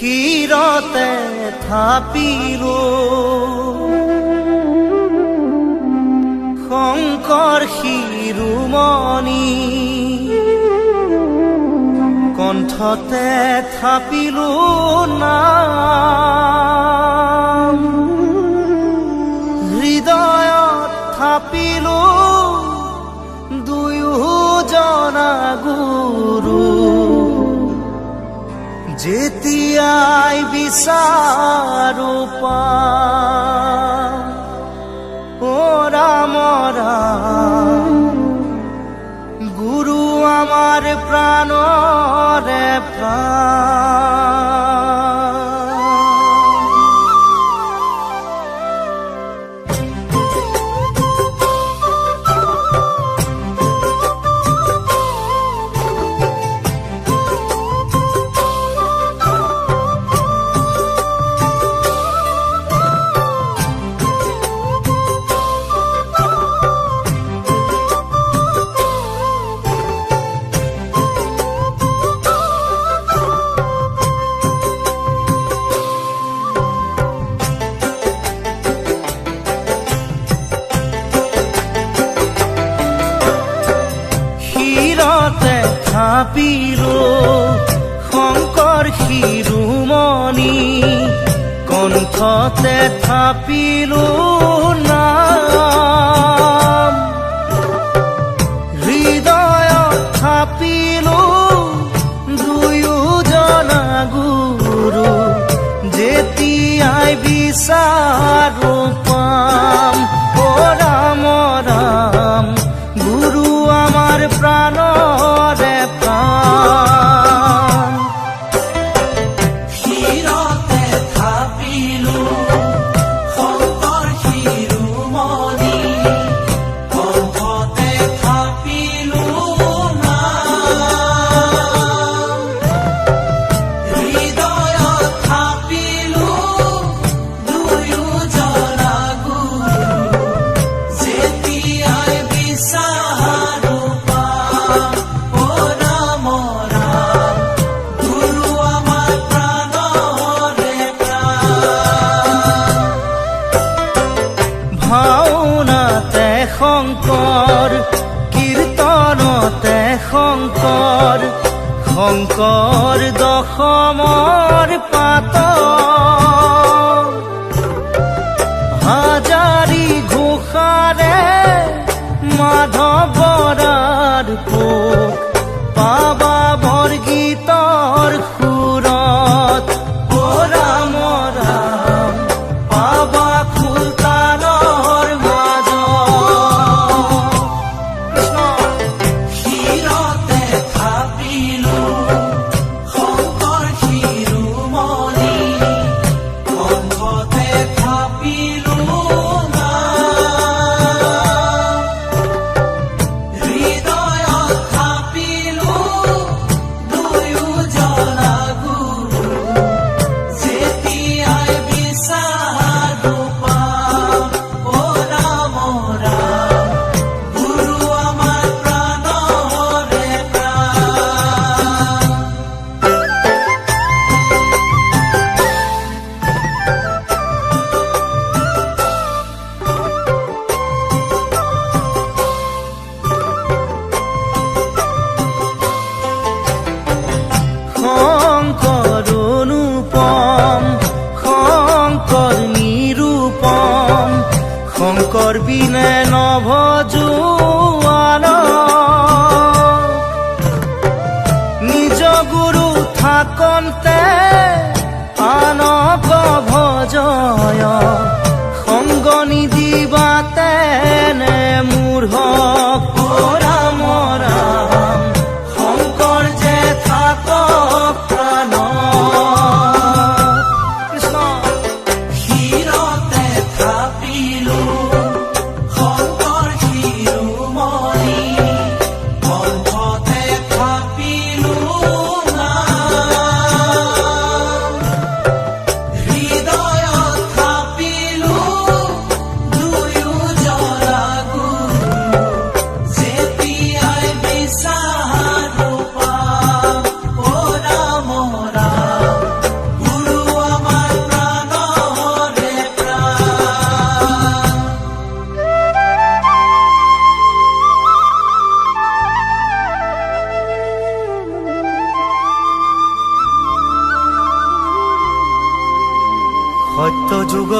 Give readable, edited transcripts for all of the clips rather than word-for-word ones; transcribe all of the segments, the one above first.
শিৰতে থাপিলো শংকৰ শিৰোমণি কণ্ঠতে থাপিলো নাম হৃদয়ত থাপিলো দুয়োজনা গুৰু যেতিয়াই বিচাৰো পাম ও ৰাম ৰাম গুৰু আমাৰ প্ৰাণৰে প্ৰাণ থাপিলো শংকৰ শিৰোমণি কণ্ঠতে থাপিলো নাম হৃদয়ত থাপিলো দুয়োজনা গুৰু যেতিয়াই বিচাৰো পাম ও ৰাম ৰাম গুৰু আমাৰ প্ৰাণৰে প্ৰাণ শিৰতে থাপিলো শংকৰ শিৰোমণি কণ্ঠতে থাপিলো নাম হৃদয়ত থাপিলো দুয়োজনা গুৰু যেতিয়াই বিচাৰো পাম ও ৰাম ৰাম গুৰু আমাৰ প্ৰাণৰে প্ৰাণ ভাওনাতে শংকৰ কীৰ্তনতে শংকৰ শংকৰ দশমৰ পাত হাজাৰী ঘোষাৰে মাধৱৰাৰ পোক পাবা বৰগীতৰ সুৰত ও ৰাম ৰাম পাবা খোলতালৰ মাজত শিৰতে থাপিলো শংকৰ শিৰোমণি কণ্ঠতে থাপিলো নাম হৃদয়ত থাপিলো দুয়োজনা গুৰু যেতিয়াই বিচাৰো পাম ও ৰাম ৰাম গুৰু আমাৰ প্ৰাণৰে প্ৰাণ শংকৰ অনুপম শংকৰ নিৰূপম শংকৰ বিনে নভজোৱান নিজ গুৰু থাকন্তে আনক ভজয় সংগ নিদিবা তেনে মূঢ় ও ৰাম ৰাম শংকৰ যে থাকক প্ৰাণ কৃষ্ণ শিৰতে থাপিলো শংকৰ শিৰোমণি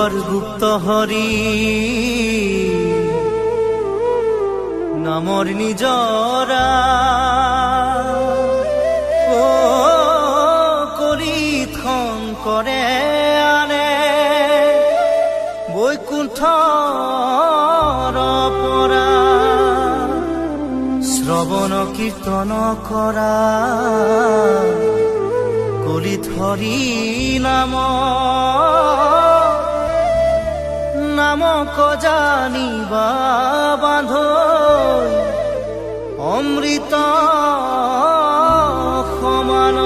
যুগৰ গুপ্ত হৰি নামৰ নিজৰা ও কলিত শংকৰে আনে বৈকুণ্ঠৰ পৰা শ্ৰৱণ কীৰ্তন কৰা কলিত হৰি নামক জানিবা বান্ধ অমৃত সমান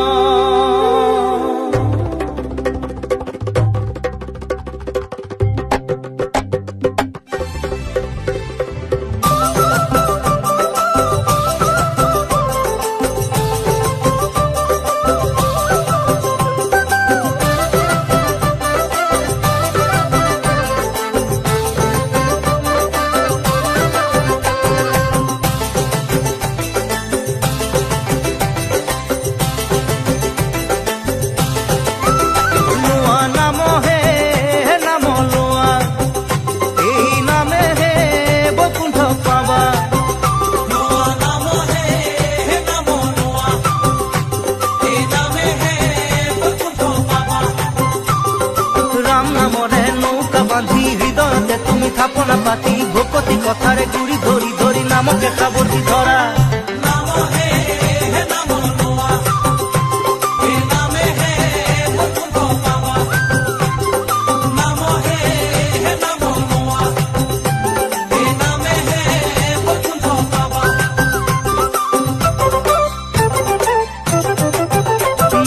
থাপনা পাতি ভকতি কথাৰে গুৰি ধৰি ধৰি নামকে সাৱটি ধৰা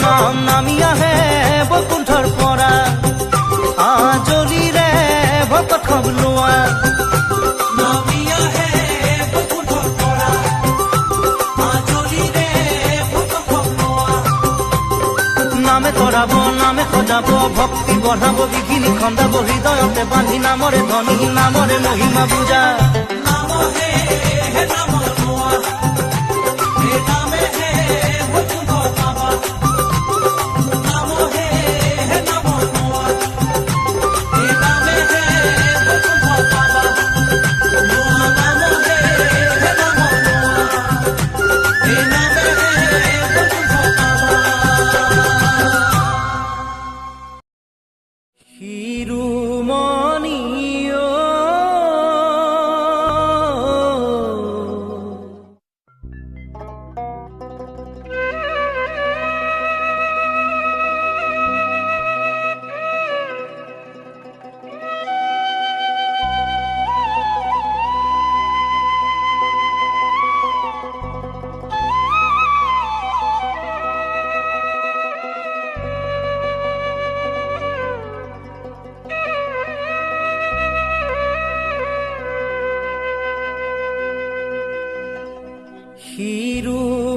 নাম নামি আহে বৈকুণ্ঠৰ পৰা আজলিৰে ভকত খবলোৱা নামে কৰাব নামে সজাব ভক্তি বঢ়াব বিঘিনি খন্দাব হৃদয়তে বান্ধি নামৰে ধনী নামৰে মহিমা বুজা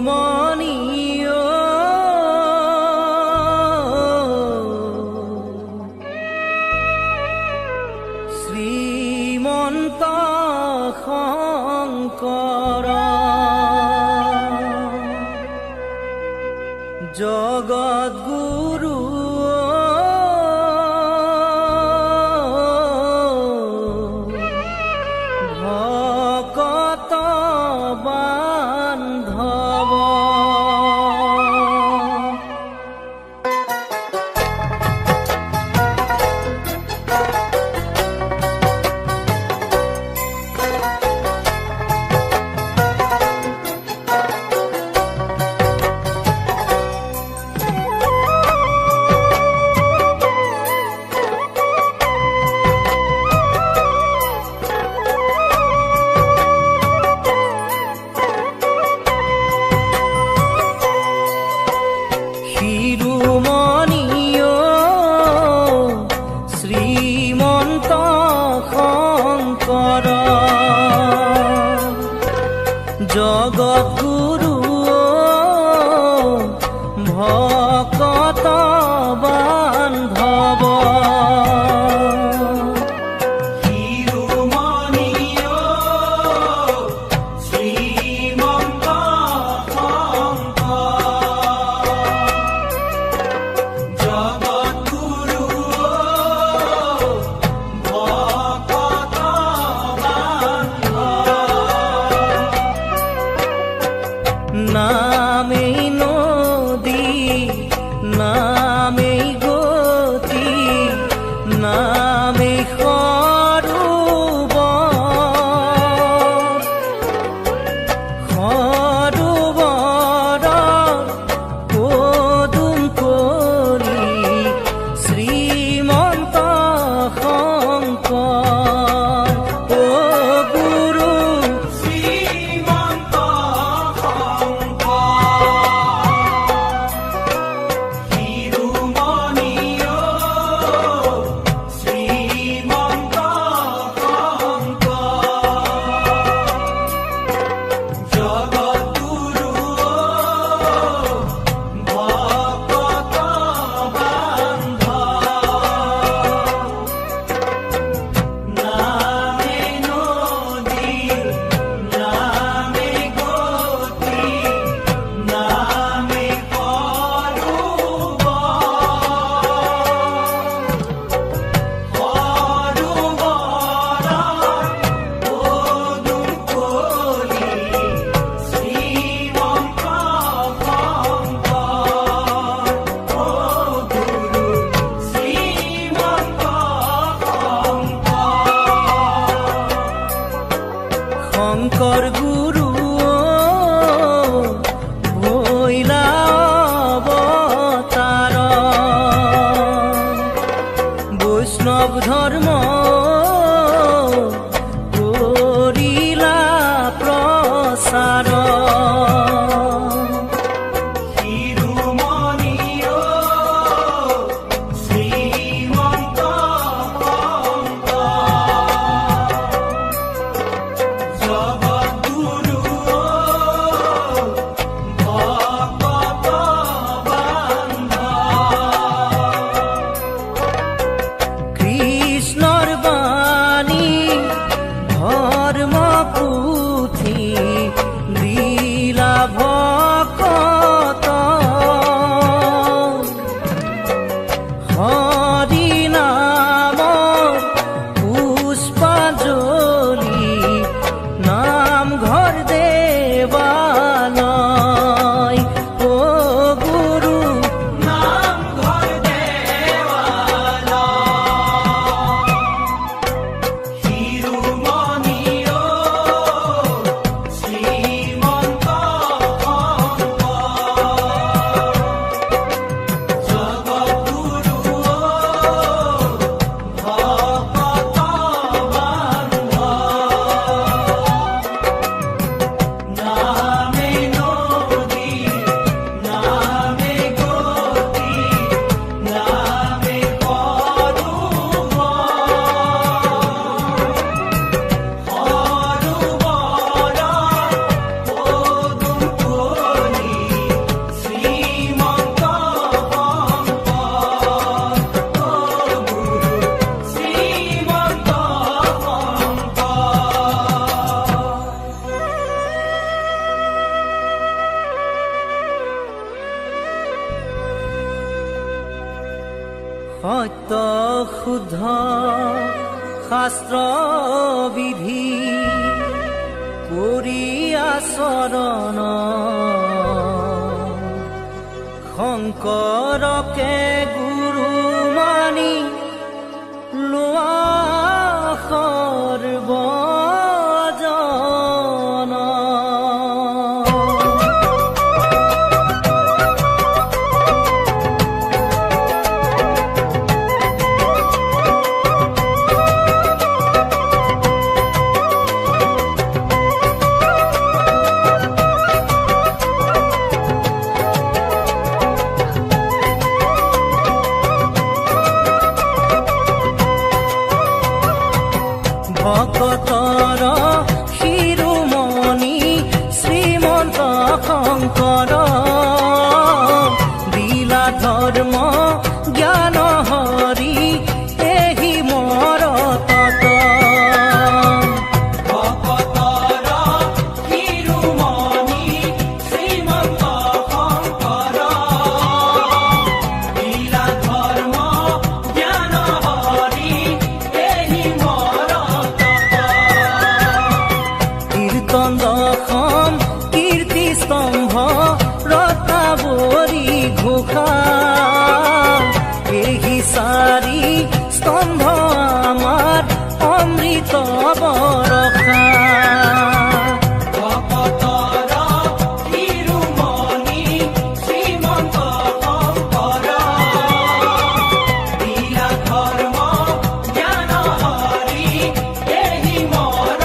শিৰোমণিও শ্ৰীমন্ত শংকৰ জগদ্গুৰু ভকত বান্ধৱ শিৰোমণিও শ্ৰীমন্ত শংকৰ জগদ্গুৰু ভকত বান্ধৱ শংকৰ গুৰু ভৈলা অৱতাৰ বৈষ্ণৱ ধৰ্ম কৰিলা প্ৰচাৰ কৃষ্ণৰ বাণী ধৰ্ম পুথি দিলা ভকত হৰি নামৰ পুষ্পাঞ্জলি নামঘৰ দেৱালয় ও গুৰু নামঘৰ দেৱালয় শিৰোমণি শ্ৰীমন্ত জগতগুৰু ভকত নামে নদী নামে গতি নামে পদুমনি শ্ৰীমন্ত গুৰু শ্ৰীমন্ত সত্য শুদ্ধ শাস্ত্ৰ বিধি কৰি আচৰণ শংকৰকে গুৰু মানি লোৱা সৰ্বজন ভকতৰ শিৰোমণি শ্ৰীমন্ত শংকৰ দিলা ধৰ্ম জ্ঞান হৰি এহি মৰ তত ভকতৰ শিৰোমণি শ্ৰীমন্ত শংকৰ দিলা ধৰ্ম জ্ঞান হৰি এহি মৰ কীৰ্তন দশম কীৰ্তি স্তম্ভ ৰত্নাৱলী ঘোষা এহি চাৰি স্তম্ভ আমাৰ অমৃত বৰষা ভকতৰ শিৰোমণি শ্ৰীমন্ত শংকৰ দিলা ধৰ্ম জ্ঞান হৰি এহি মৰ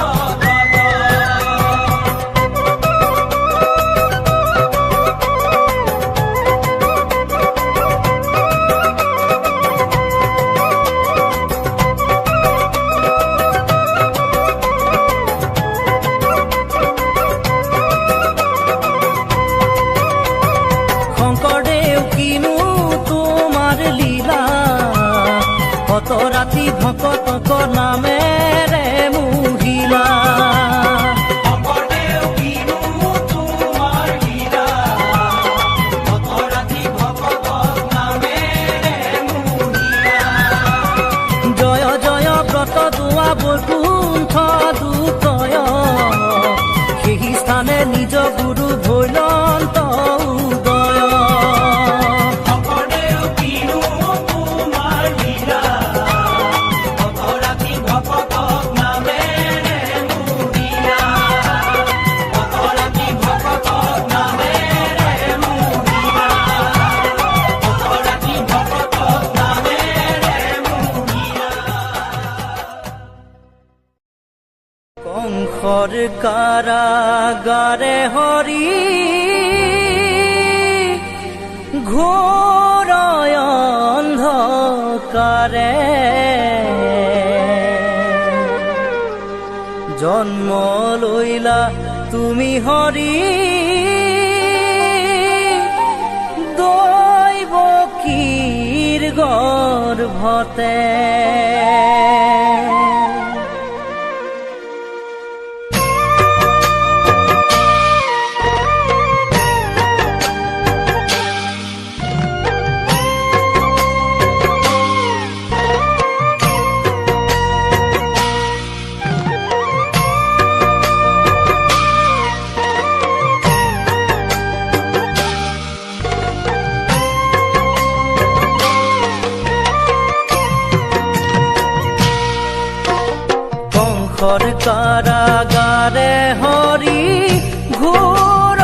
শংকৰদেৱ কিনো তোমাৰ লীলা কত ৰাতি ভকতক নামেৰে মুহিলা শংকৰদেৱ কিনো তোমাৰ লীলা কত ৰাতি ভকতক নামেৰে মুহিলা জয় জয় ব্ৰত দোৱা বৈকুণ্ঠ দুতয় সেই স্থানে নিজ গুৰু ভৈলন্ত উদয় শংকৰদেৱ কিনো তোমাৰ লীলা কত ৰাতি ভকতক নামেৰে মুহিলা কংসৰ কাৰাগাৰে হৰি ঘোৰ অন্ধকাৰে জন্ম লৈলা তুমি হৰি দৈৱকীৰ গৰ্ভতে কংসৰ কাৰাগাৰে হৰি ঘোৰ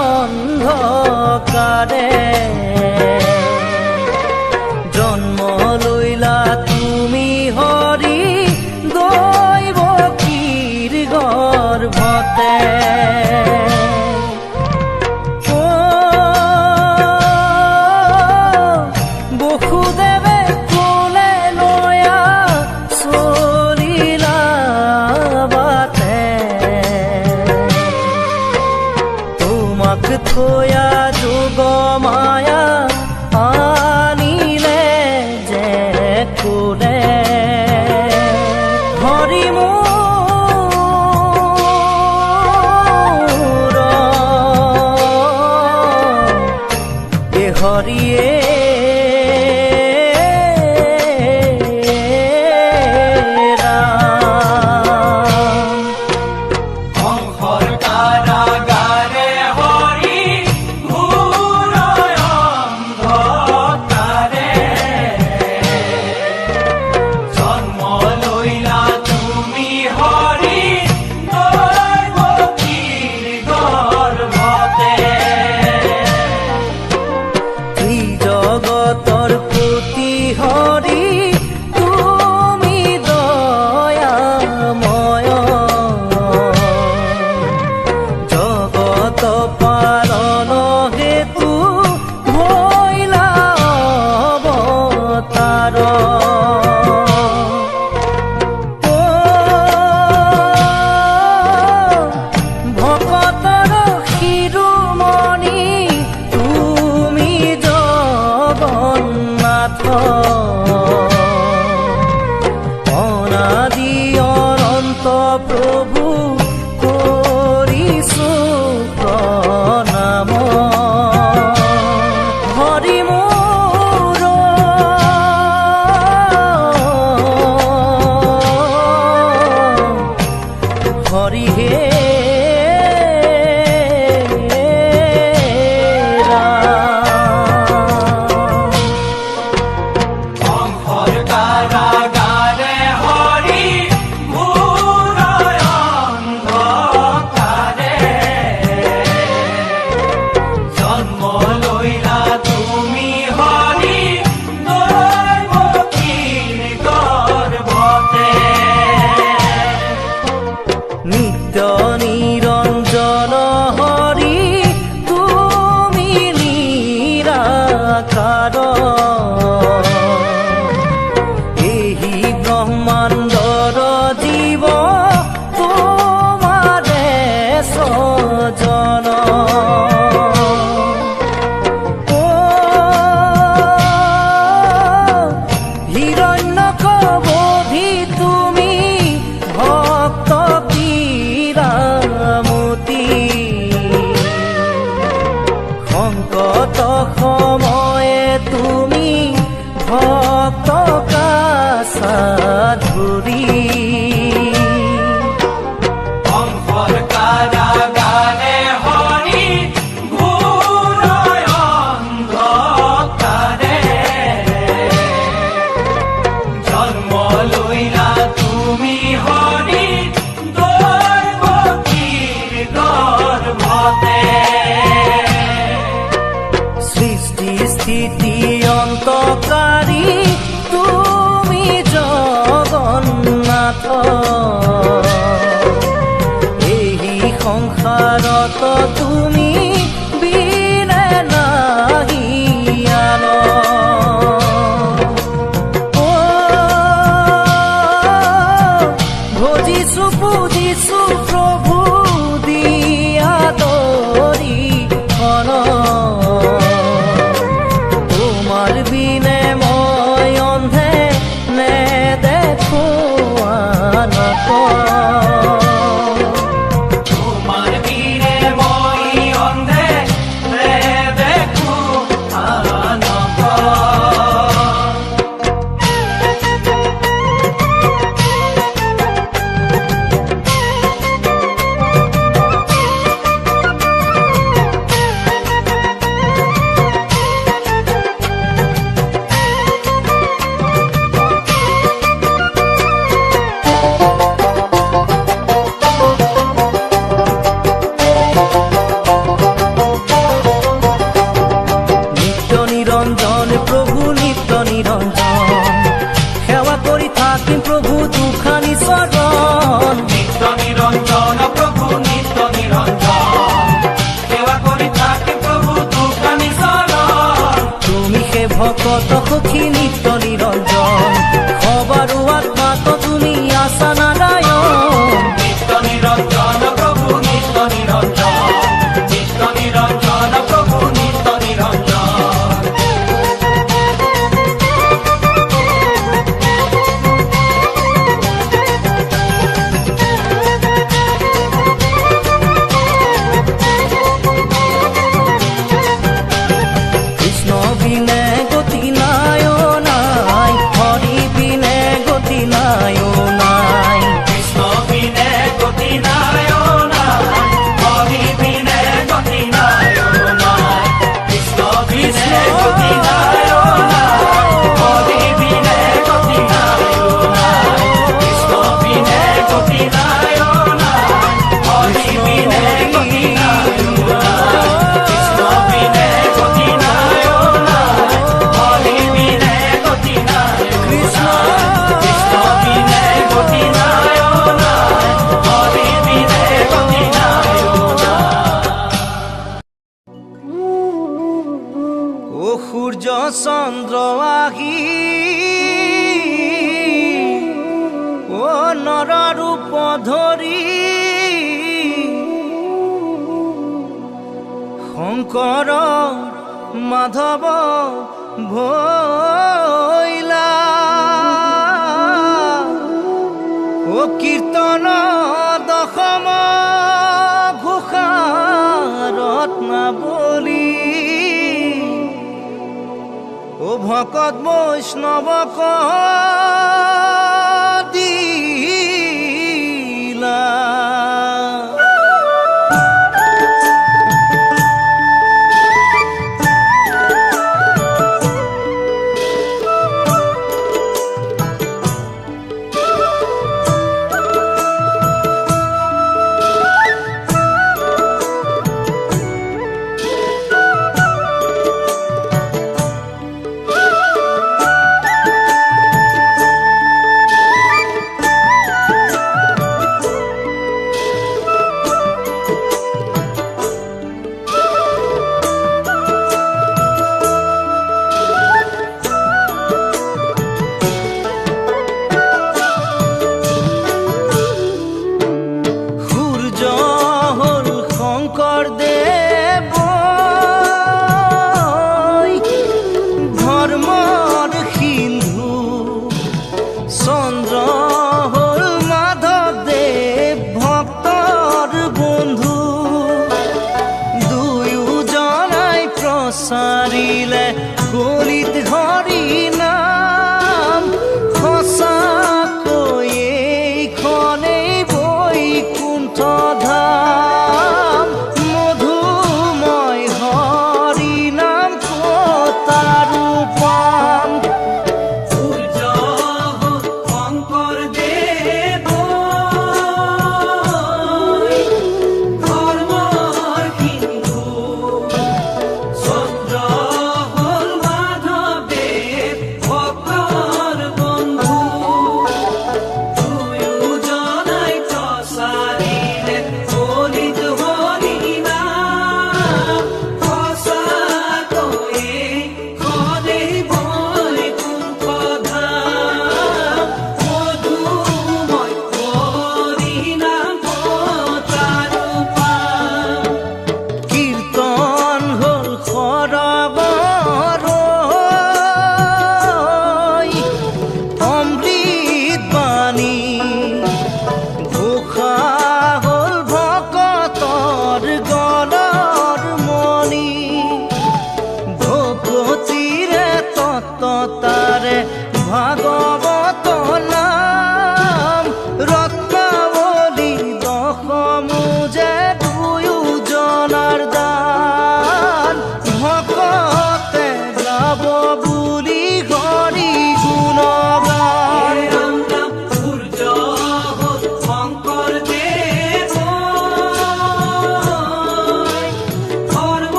অন্ধকাৰে জন্ম লৈলা তুমি হৰি দৈৱকীৰ গৰ্ভতে বসুদেৱে কোলে নয়া চলিলা বাটে তোমাক থয়া যোগ মায়া আনিলে যে কোলে হৰি মোৰ এ হৰিয়ে কংসৰ কাৰাগাৰে হৰি ঘোৰ অন্ধকাৰে জন্ম লৈলা তুমি হৰি দৈৱকীৰ গৰ্ভতে জগতৰ প্ৰতি হৰি তুমি দয়াময় জগত পালন হেতু ভৈলা অৱতাৰ ভকতৰ শিৰোমণি তুমি জগন্নাথ অনাদি অনন্ত প্ৰভু কৰিছো প্ৰণাম হৰি মোৰ হৰি হে কংসৰ কাৰাগাৰে হৰি ঘোৰ অন্ধকাৰে জন্ম লৈলা তুমি হৰি দৈৱকীৰ গৰ্ভতে নিত্য নিৰঞ্জন হৰি তুমি নিৰাকাৰ এই ব্ৰহ্মাণ্ডৰ জীৱ তোমাৰে স্বজন হিৰণ্যকবধি তুমি ভক্ত পীৰামতি সংকট সময়ে তুমি ভক্ত কাছাধুৰী কংসৰ কাৰাগাৰে হৰি ঘোৰ অন্ধকাৰে জন্ম লৈলা তুমি হৰি দৈৱকীৰ গৰ্ভতে সৃষ্টি স্থিতি অন্তকাৰী তুমি জগন্নাথ সংসাৰত তুমি বিনে নাহি আলো। ভজিছো বুজিছো প্ৰভু দিয়া দৰিখন, তোমাৰ বিনে মই অন্ধে নেদেখো আনক। তোমাৰ বীৰে মই অন্ধে দেখো আনক। নিত্য নিৰঞ্জন প্ৰভু নিত্য নিৰঞ্জন, সেৱা কৰি থাকিম প্ৰভু দুখানি চৰণ। নিত্য নিৰঞ্জন প্ৰভু নিত্য নিৰঞ্জন, সেবা কৰি থাকে প্ৰভু দুখানি চৰণ। তুমি সে ভকত সখী নিত্য নিৰঞ্জন, সবাৰো আত্মাত তুমি আছা নাৰায়ণ। নিত্য নিৰঞ্জন প্ৰভু নিত্য নিৰঞ্জন, নিত্য নিৰঞ্জন প্ৰভু নিত্য নিৰঞ্জন। কৃষ্ণ বিনে গতি নাই অ নাই, হৰি বিনে গতি নাই অ নাই। কৃষ্ণ বিনে গতি নাই ও নাই, হরি বিনে গতি নাই ও নাই। কৃষ্ণ বিনে গতি নাই ও নাই, হরি বিনে গতি নাই ও নাই। কৃষ্ণ বিনে গতি নাই ও নাই, হরি বিনে গতি নাই ও নাই। কৃষ্ণ বিনে গতি নাই ও নাই, হরি বিনে গতি নাই ও নাই। কৃষ্ণ বিনে গতি নাই ও নাই, হরি বিনে গতি নাই ও নাই। ও সূৰ্য চন্দ্ৰ আহি, ও নৰ ৰূপ ধৰি, শংকৰ মাধৱ ভৈলা। ও কীৰ্তন দশম ঘোষা ৰত্নাৱলী, ও ভকত বৈষ্ণৱক দিলা।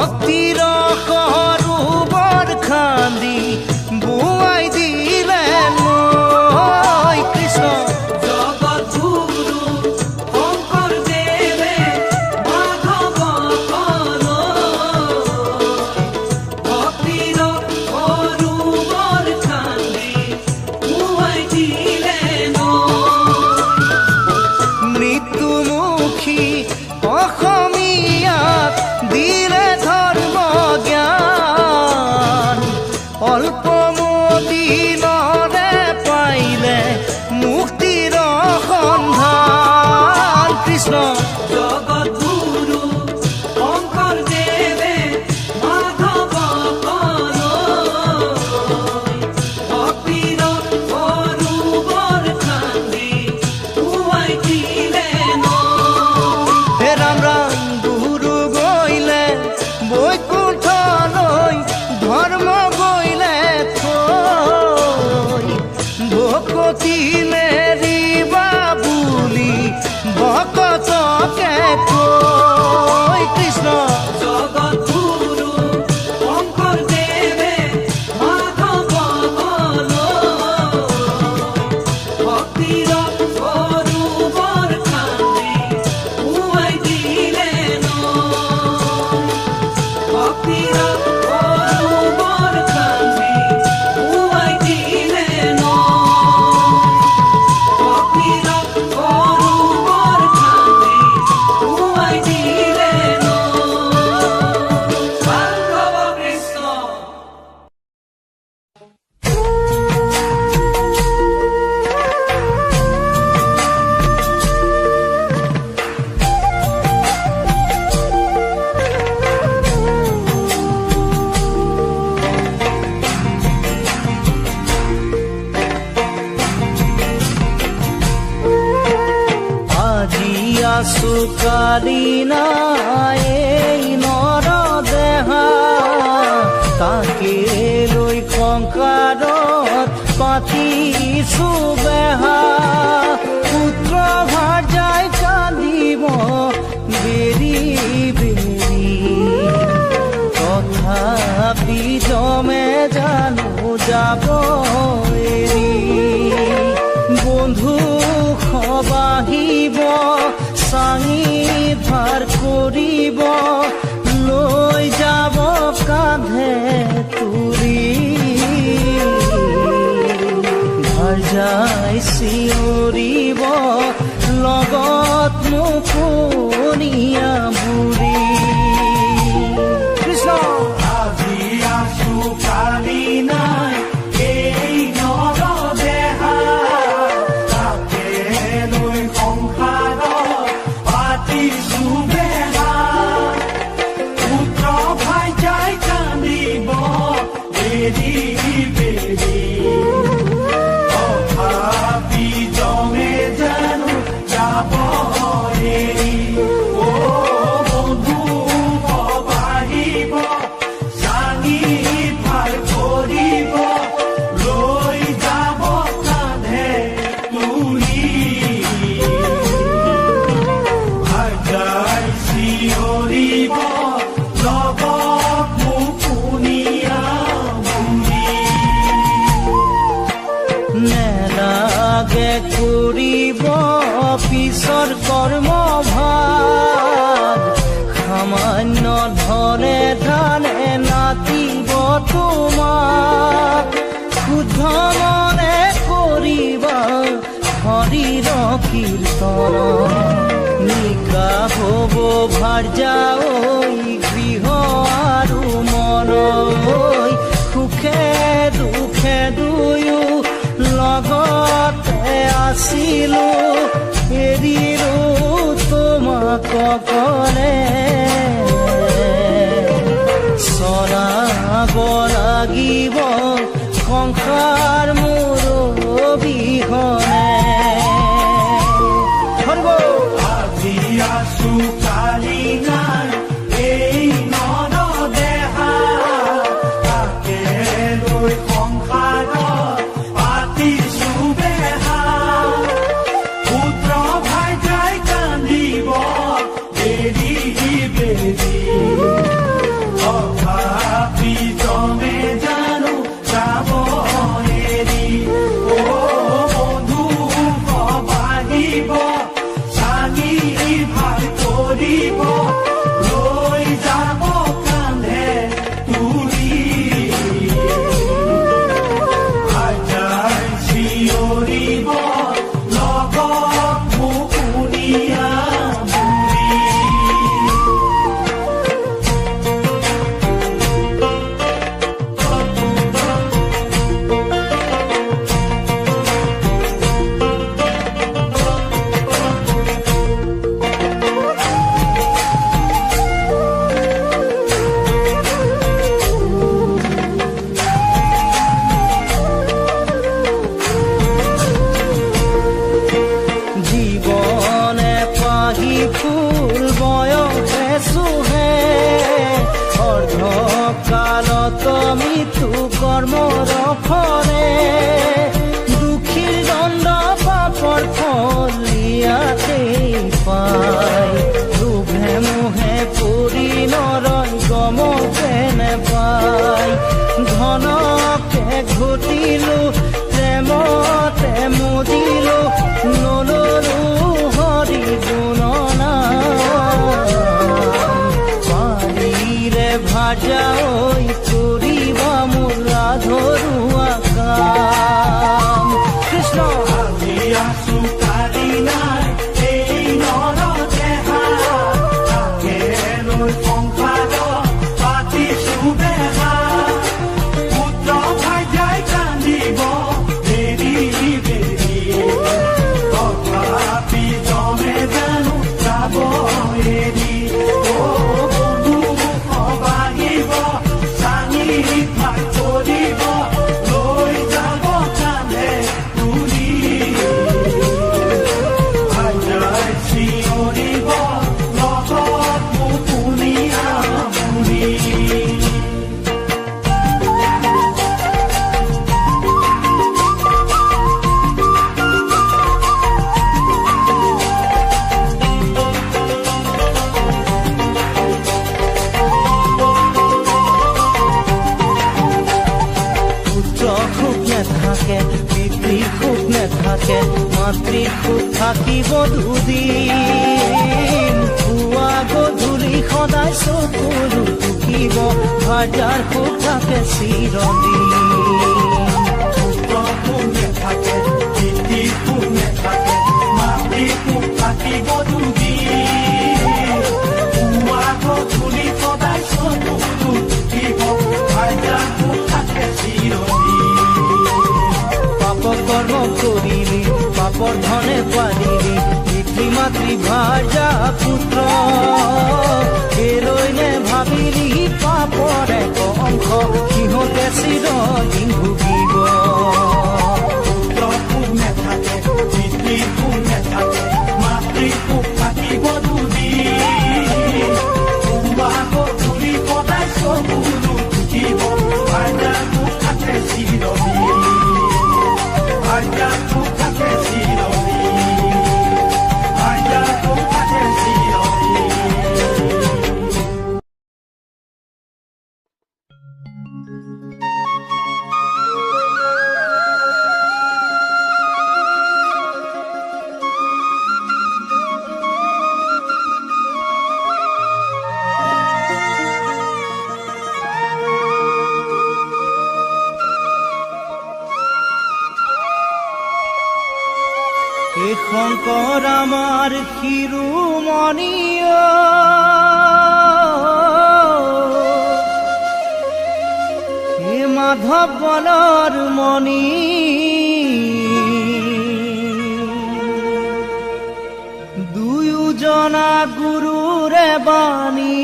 ভক্তিৰ সৰোবৰ খান্দি বোৱাই দিলে নৈ কৃষ্ণ জগতগুৰু শঙ্কৰদেবে মাধব ভক্তিৰ সৰোবৰ খান্দি বোৱাই দিলে মৃত্যুমুখী অসমীয়াক দিলে ধৰ্ম জ্ঞান অল্প দিনৰে পাইলে মুক্তিৰ সন্ধান কৃষ্ণ জগতগুৰু শঙ্কৰদেবে মাধব ভক্তিৰ সৰোবৰ খান্দি বোৱাই দিলে হে ৰাম ৰাম গুৰু গৈলে বৈকুণ্ঠলৈ ধৰ্ম গৈলে থৈ ভকতি নেৰিবা বুলি ভকতকে কৈ কৃষ্ণ জগতগুৰু শঙ্কৰদেবে মাধব ভক্তিৰ সৰোবৰ খান্দি বোৱাই দিলে ভক্তিৰ সৰোবৰ খান্দি বোৱাই দিলে ভক্তিৰ সৰোবৰ খান্দি বোৱাই দিলে বান্ধৱ কৃষ্ণ আজি আছো কালি নাই এই নৰ দেহা তাকে লৈ সংসাৰত পাতিছো বেহা পুত্ৰ ভাৰ্যাই কান্দিব বেৰি বেৰি তথাপি জমে জানো যাব এৰি বন্ধু সবাহিব চাঙি ভাৰ কৰিব লৈ যাব কান্ধে তুলি ভাৰ্যাই চিঞৰিব লগত মুকনিয়া বুঢ়ী কৃষ্ণ আজি আছো কালি নাই এই নৰ দেহা তাকে লৈ সংসাৰত পাতিছো বেহা পুত্ৰ ভাৰ্যাই কান্দিব বেৰি বেৰি তথাপি জমে জানো যাব এৰি অ বন্ধু সবাহিব চাঙি ভাৰ কৰিব লৈ যাব কান্ধে তুলি ভাৰ্যাই চিঞৰিব লগত মুকনিয়া বুঢ়ী নেলাগে কৰিব পিছৰ কৰ্ম ভাগ সামান্য ধনে ধানে নাতিব তোমাক শুদ্ধ মনে কৰিবা হৰিৰ কীৰ্তন নিকা হ'ব ভাৰ্যা ঐ গৃহ আৰু মন ঐ সুখে দুখে দুয়ো লগতে আছিলো এৰিলো তোমাক অকলে চৰাব লাগিব সংসাৰ মোৰ অবিহনে আজি আছো কালি নাই এই নৰ দেহা তাকে লৈ সংসাৰত পাতিছো বেহা পুত্ৰ ভাৰ্যাই কান্দিব বেৰি বেৰি অৰ্ধকালত মৃত্যু কৰ্মৰ ফলে দুখীৰ দণ্ড পাপৰ ফলিয়াতেই পায় লোভে মোহে পৰি নৰয় গমকে নেপায় ধনকে ঘটিলো প্ৰেমতে মজিলো নললো হৰি গুণনাম পাৰিৰে ভাজা ঐ কৰিবা মোৰ ৰাধৰুৱা কাম কৃষ্ণ আজি আছো কালি নাই এই নৰ দেহা তাকে লৈ সংসাৰ পাতিছো বেহা পুত্ৰ ভাইজাই কান্দিব বেৰি বেৰি তথাপি জমে জানো যাব এৰি বন্ধু সবাহিব চাঙি ভাগ কৰিব লৈ যাব কান্ধে তুলি ভাইজাই চিঞৰিব লগত মুকুনিয়া মুনি পুত্ৰ সুখ নেথাকে পিতৃ সুখ নেথাকে মাতৃ সুখ থাকিব দুদিন পুৱা গধূলি সদায় চকুলো টুকিব ভাজাৰ সুখ থাকে চিৰদিন পুত্ৰ কোনে থাকে পিতৃ কোনে থাকে মাতৃ কোন থাকিব দুদিন পুৱা গধূলি সদায় চকুলো টুকিব ভাইজাৰ কোন থাকে চিৰদিন পাপ কৰ্ম কৰিলি পাপৰ ধনে পালিলি পিতৃ মাতৃ ভাজা পুত্ৰ কেলৈ নে ভাবিলি পাপৰ এক অংশ সিহঁতে চিৰদিন ভুগিব পুত্ৰ কোনে থাকে পিতৃ কোনে থাকে মাতৃ কোন থাকিব দুদিন পুৱা গধূলি সদায় চকুলো টুকিব ভাইজাৰ কোন থাকে চিৰদিন ভাইজাৰ কোন থাকে চিৰদিন ভাইজাৰ কোন থাকে চিৰদিন এ শংকৰ আমাৰ শিৰোমণি হে মাধৱ বলৰ মণি দুয়োজনা গুৰুৰে বাণী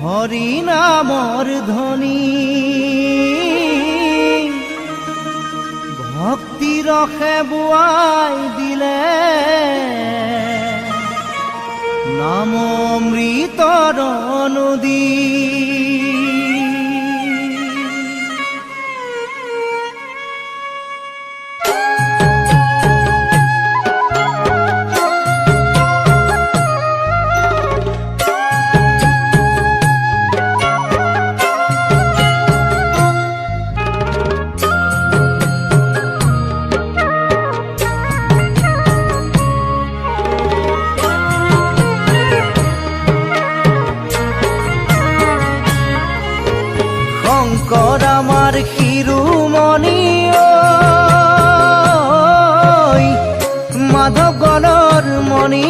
হৰি নামৰ ধ্বনি ভক্তি ৰসে বোৱাই দিলে নাম অমৃতৰ নদী শংকৰ আমাৰ শিৰোমণি মাধৱ গণৰ মণি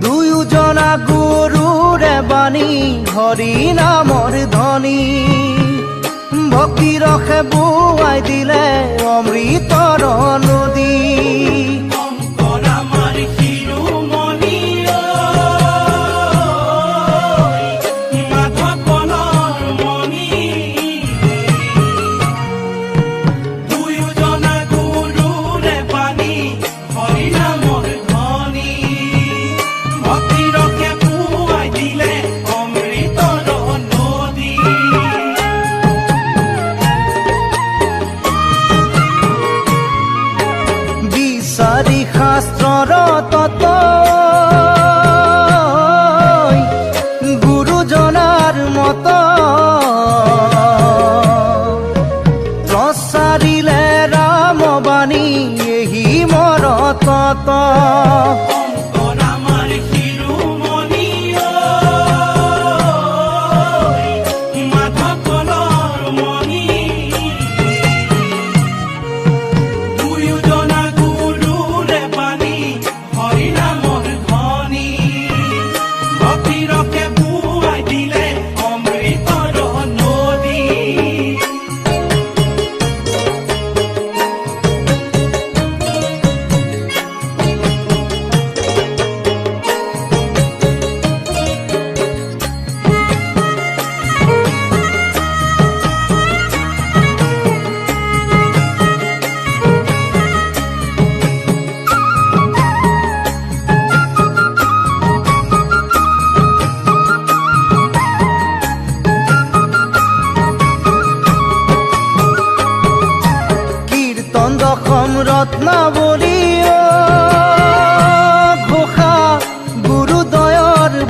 দুয়োজনা গুৰুৰে বাণী হৰি নামৰ ধ্বনি ভক্তি ৰসে বোৱাই দিলে অমৃতৰ নদী শংকৰ আমাৰ শিৰোমণি মাধৱ বলৰ মণি দুয়োজনা গুৰুৰে বাণী হৰি নামৰ ধ্বনি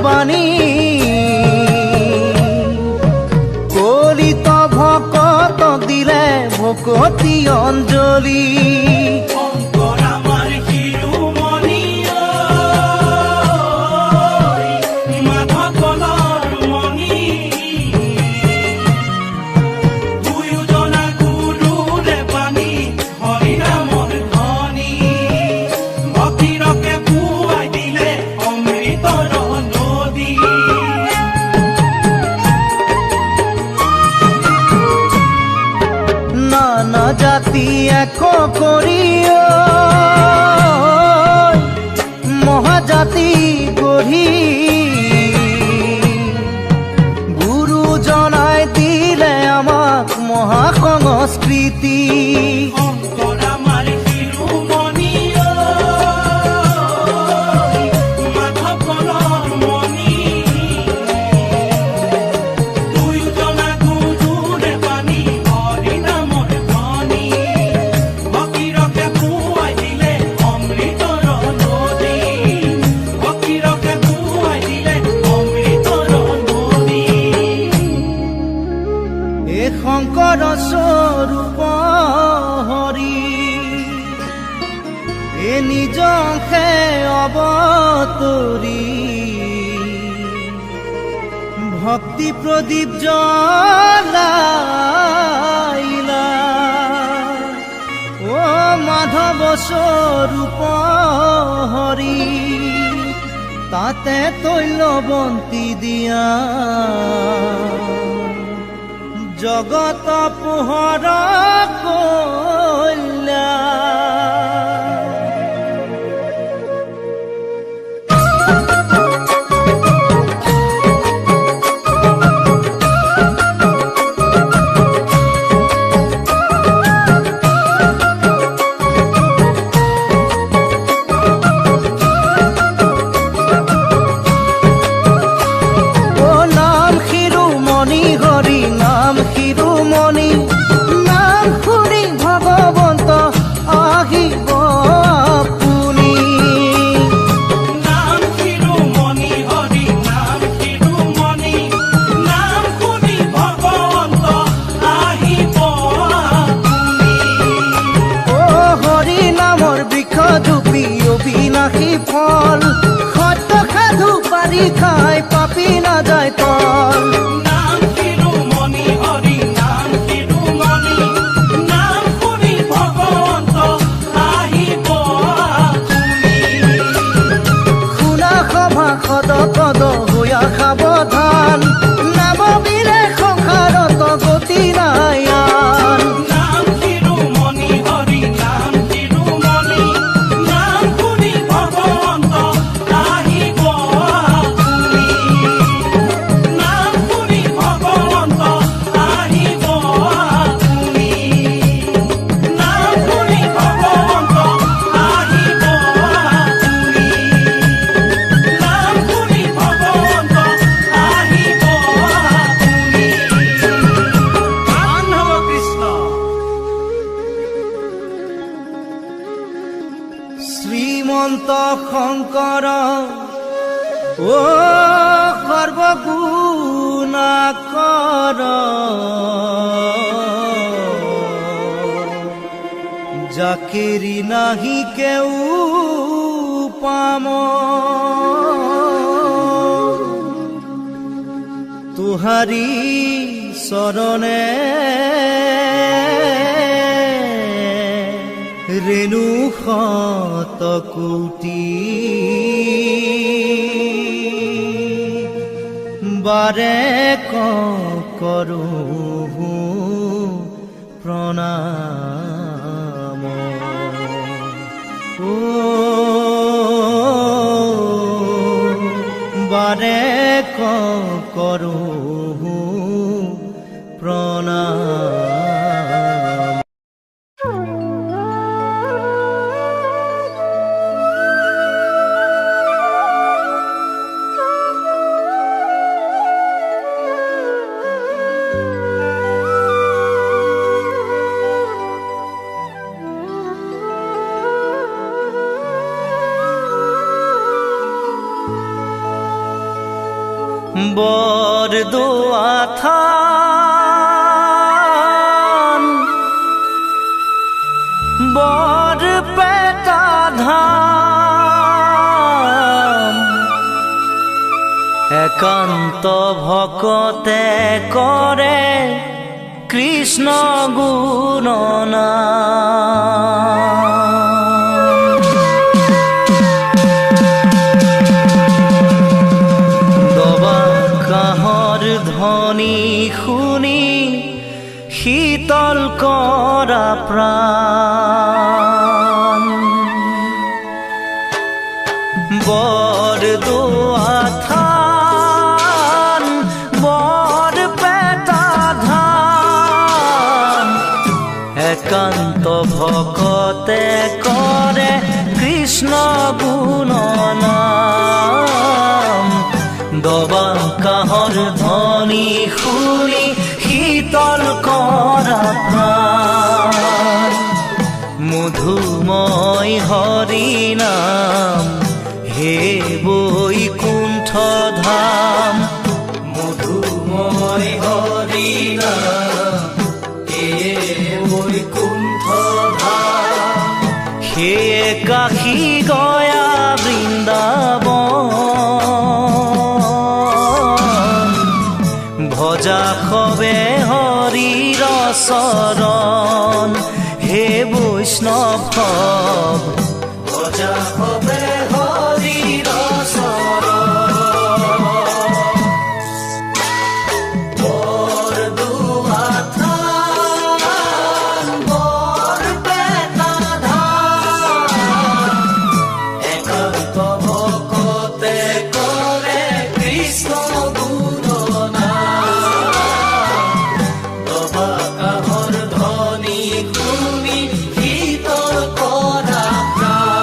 বাণী কলিত ভকত দিলে ভকতি অঞ্জলি শংকৰ আমাৰ শিৰোমণি মাধৱ কলৰ মণি দুয়োজনা গুৰুৰে বাণী হৰিনামৰ ধ্বনি ভক্তিৰকে পুৱাই দিলে অমৃতৰ নদী নানা জাতি এক কৰি মহাজাতি গঢ়ি গুৰু জনাই দিলে আমাক মহাসংস্কৃতি শংকৰ আমাৰ শিৰোমণি মাধৱ কলৰ মণি দুয়োজনা গুৰুৰে বাণী হৰিনামৰ ধ্বনি ভক্তিৰকে পুৱাই দিলে অমৃতৰ নদী ভক্তিৰকে পুৱাই দিলে অমৃতৰ নদী এই শংকৰ স্বৰূপ হৰি এ নিজকে অৱতৰি ভক্তি প্ৰদীপ জ্বলাইলা ও মাধৱ স্বৰূপ হৰি তাতে তৈলবন্তী দিয়া জগত পোহৰ কল্যাণ ও নাম শিৰোমণি হৰি নাম শিৰোমণি নাম শুনি ভগৱন্ত আহিব আপুনি নাম শিৰোমণি হৰি নাম শিৰোমণি নাম শুনি ভগৱন্ত আহিব আপুনি ও হৰি নামৰ বৃক্ষ জুপি অবিনাশী ফল সত্য সাধু পাৰি খাই পাপি নাযায় তল নাম শিৰোমণি হৰি নাম শিৰোমণি নাম শুনি ভগৱন্ত আহিব আপুনি শুনা সভা সদ পদ হৈয়া সাৱধান নামবিৰে সংসাৰত গতি নাই আন নাম শিৰোমণি হৰি নাম শিৰোমণি নাম শুনি ভগৱন্ত আহিব আপুনি নাম শুনি ভগৱন্ত আহিব আপুনি নাম শুনি ভগৱন্ত আহিব আপুনি নাম শুনি ভগৱন্ত আহিব আপুনি গান হব কৃষ্ণ শ্ৰীমন্ত শংকৰ ও সৰ্বগুণাকৰ জাকেৰি নাহি কেউ পাম তুহাৰি চৰণে ৰেণু শত কোটি বাৰে কৰো প্ৰণাম ও বাৰে কৰো প্ৰণাম বৰদোৱা থান বৰপেটা ধাম একান্ত ভকতে কৰে কৃষ্ণ গুণনাম। দবা কাঁহৰ ধ্বনি শুনি শীতল কৰা প্ৰাণ বৰদোৱা থান বৰপেটা ধাম একান্ত ভকতে কৰে কৃষ্ণ গুণনাম। দবা কাঁহৰ ধ্বনি শুনি শীতল কৰা প্ৰাণ মধুময় হৰি নাম হে বৈকুণ্ঠ ধাম। মধুময় হৰি নাম হে বৈকুণ্ঠ ধাম। সেয়ে কাশী গয়া বৃন্দাবন ভজা সবে হৰিৰ চৰণ হে বৈষ্ণৱ ভজা সবে হৰিৰ চৰণ। বৰদোৱা থান বৰপেটা ধাম একান্ত ভকতে কৰে কৃষ্ণ গুণনাম। দবা কাঁহৰ ধ্বনি শুনি শীতল কৰা প্ৰাণ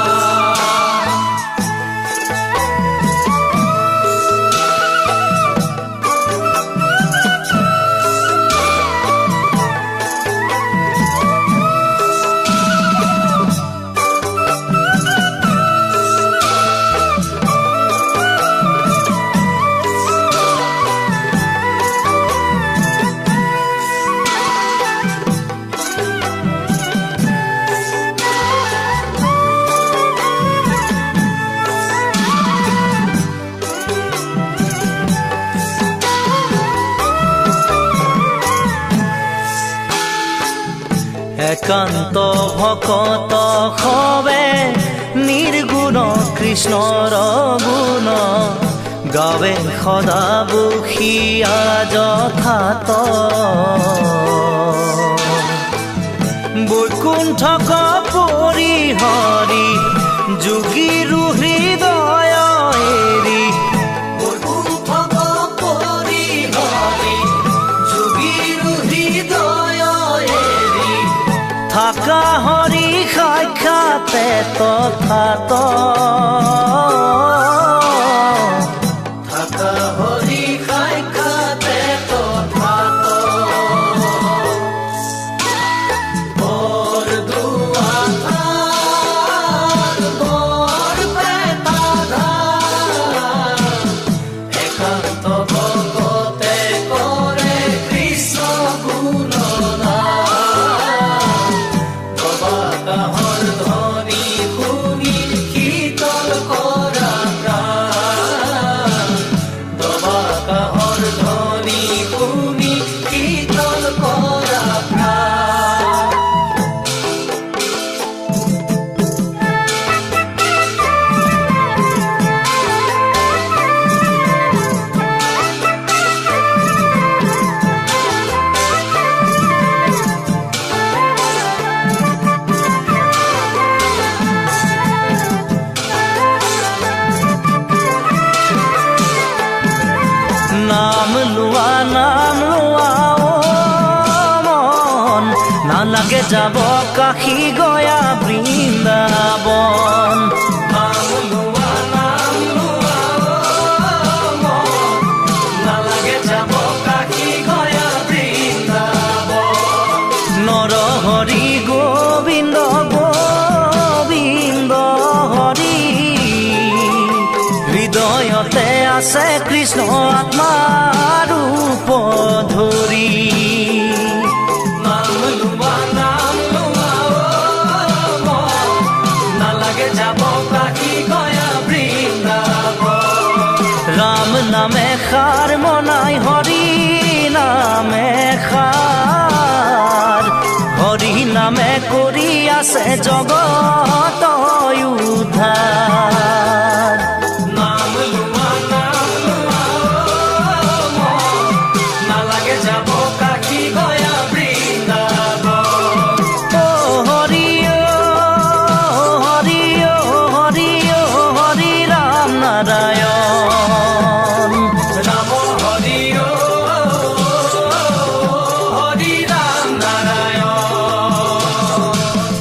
একান্ত ভকত সবে নিৰ্গুণ কৃষ্ণৰ গুণ গাৱে সদা বসিয়া যথাত বৈকুণ্ঠক পৰিহৰি যোগীৰো হৃদয় এৰি বৈকুণ্ঠক পৰিহৰি যোগীৰো হৃদয় এৰি থাকা হৰি সাক্ষাতে তথাত থাকা হৰি সাক্ষাতে তথাত। বৰদোৱা থান বৰপেটা ধাম একান্ত ভকতে কৰে কৃষ্ণ গুণনাম। দবা কাঁহৰ ধ্বনি শুনি শীতল কৰা প্ৰাণ দবা কাঁহৰ ধ্বনি শুনি শীতল কৰা প্ৰাণ। নাম লোৱা ও মন নালাগে যাব কাশী গয়া বৃন্দাবন। নাম লোৱা ও মন নালাগে যাব কাশী গয়া বৃন্দাবন। নৰহৰি গোবিন্দ গোবিন্দ হৰি হৃদয়তে হৃদয়তে আছে কৃষ্ণ আত্মাৰ ৰূপ ধৰি নাম লোৱা নালাগে যাব কাহি গয়া বৃন্দাবন ৰাম নামে সাৰ মনাই হৰি নামে সাৰ হৰি নামে কৰি আছে জগত উদ্ধাৰ নাম লোৱা নালাগে যাব কাহি গয়া বৃন্দাবন ও হৰি হৰি হৰি হৰি ৰাম নাৰায়ণ ৰাম হৰি হৰি ৰাম নাৰায়ণ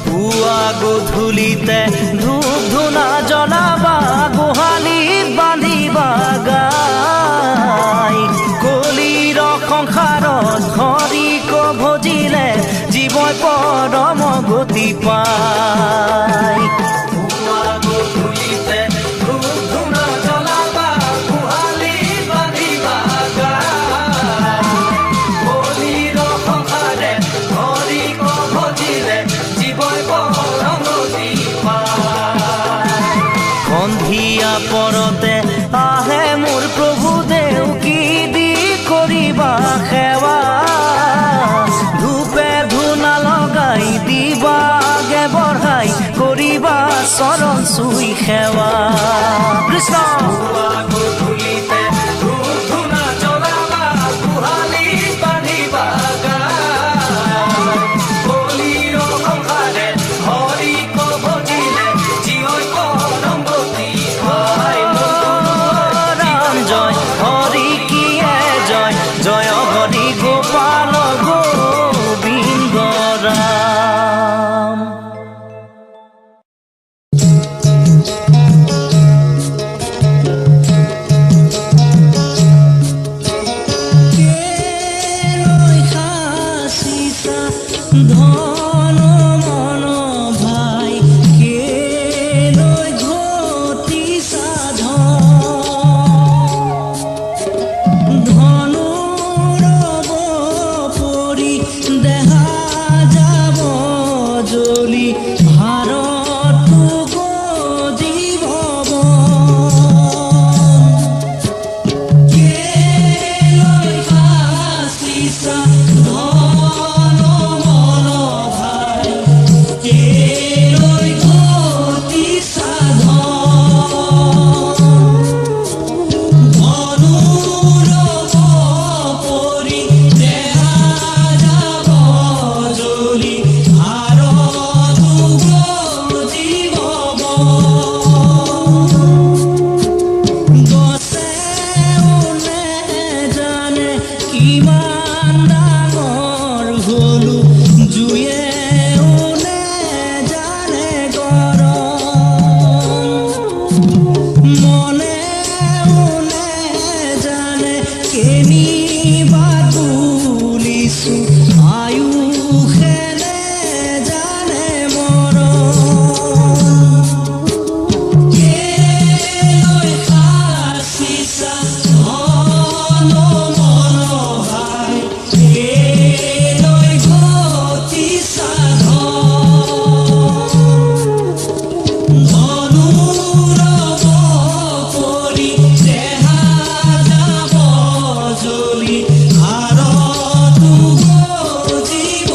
পুৱা গধূলিতে ধূপ ধূনা জ্বলাবা গোহালিত বান্ধিবা গাই কলিৰ সংসাৰত হৰিক ভজিলে জীৱই পৰম গতি পায় পুৱা গধূলিতে ধূপ ধূনা জ্বলাবা গোহালি বান্ধিবা গাই কলিৰ সংসাৰে হৰিক ভজিলে জীৱই পৰম গতি পায় সন্ধিয়া পৰতে আহে মোৰ প্ৰভু দেউকী দি কৰিবা সেৱা ধূপে ধূনা লগাই দিবাগে বঢ়াই কৰিবা চৰণ চুই সেৱা কৃষ্ণ পুৱা গধূলিতে ধূপ ধূনা জ্বলাবা গোহালি বান্ধিবা গাই কলিৰ সংসাৰে হৰিক ভজিলে জীৱই পৰম গতি পায় ৰাম জয় হৰি কিয়ে জয় জয় হৰি গোপাল গোবিন্দ ৰাম ধন মন ভাই কে লৈ ঘটি সাধ ধনু ৰব পৰি দেহা যাব জ্বলি ভাৰত গজিব কে লৈ খাচিছা ধন মন ভাই কে লৈ ঘটি সাধ ধনু ৰব পৰি দেহা যাব জ্বলি ভাৰত গজিব গছে ওনে জানে কিমান ডাঙৰ হলো জুয়ে ওনে জানে গৰম মনে ওনে জানে কেনিবা তুলিছো আয়ুষেনে জানে মৰম কে লৈ খাচিছা ধন মন ভাই কে লৈ ঘটি সাধ ধনু ৰব পৰি দেহা যাব জ্বলি ভাৰত গজিব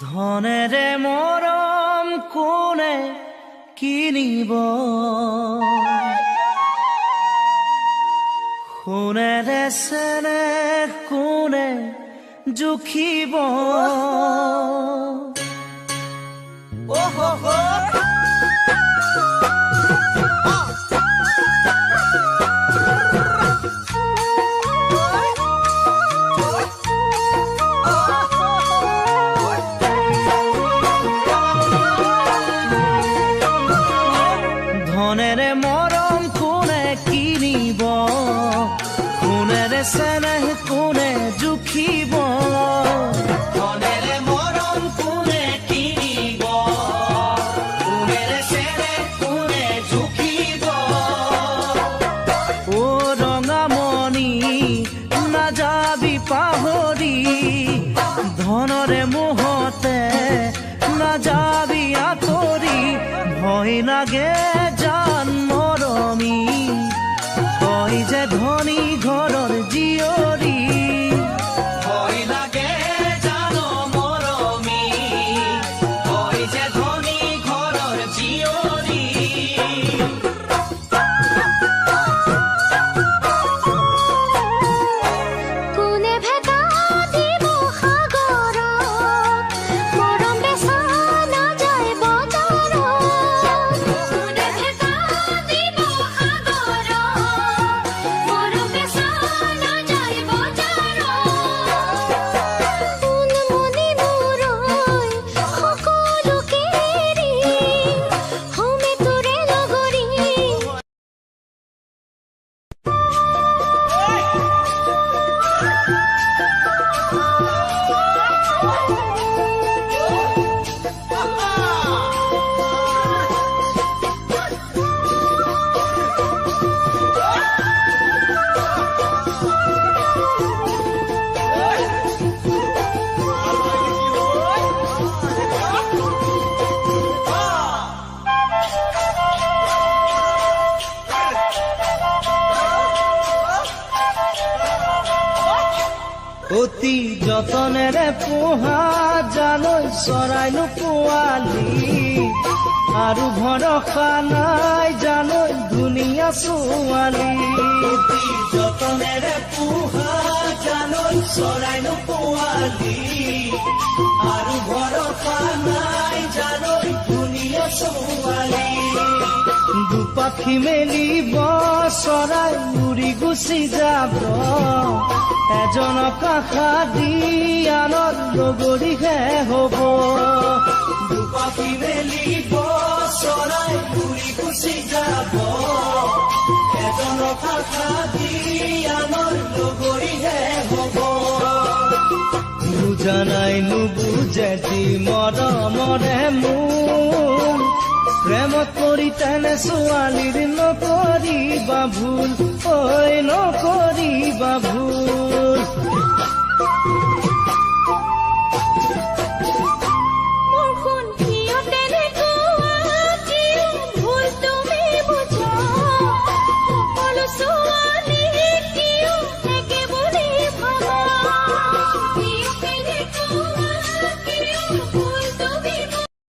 ধনেৰে মৰম কোনে কিনিব, সোণেৰে চেনেহ কোনে জুখিব। ধনেৰে মৰম কোনে কিনিব, সোণেৰে চেনেহ কোনে জুখিব। ধনেৰে মৰম কোনে কিনিব, সোণেৰে চেনেহ কোনে জুখিব। অ ৰঙামণি নাযাবি পাহৰি, ধনৰে মোহতে নাযাবি আঁতৰি। ভয় লাগে জান মৰমী, তই যে ধনী ঘৰৰ জীয়ৰী। ভয় লাগে অতি যতনেৰে পোহা জালৈ চৰাইনো পোৱালি আৰু ভৰসা নাই জালৈ ধুনীয়া ছোৱালী অতি যতনেৰে পোহা জালৈ চৰাইনো পোৱালি আৰু ভৰসা নাই জালৈ ধুনীয়া ছোৱালী দুপাখি মেলিব চৰাই উৰি গুচি যাব এজনক আশা দি আনৰ লগৰীহে হ'ব দুপাখি মেলিব চৰাই উৰি গুচি যাব এজনক আশা দি আনৰ লগৰীহে হ'ব বুজা নাই নুবুজে যি মৰমৰে মোৰ প্ৰেমত পৰি তেনে ছোৱালীৰ নকৰিবা ভুল ঐ নকৰিবা ভুল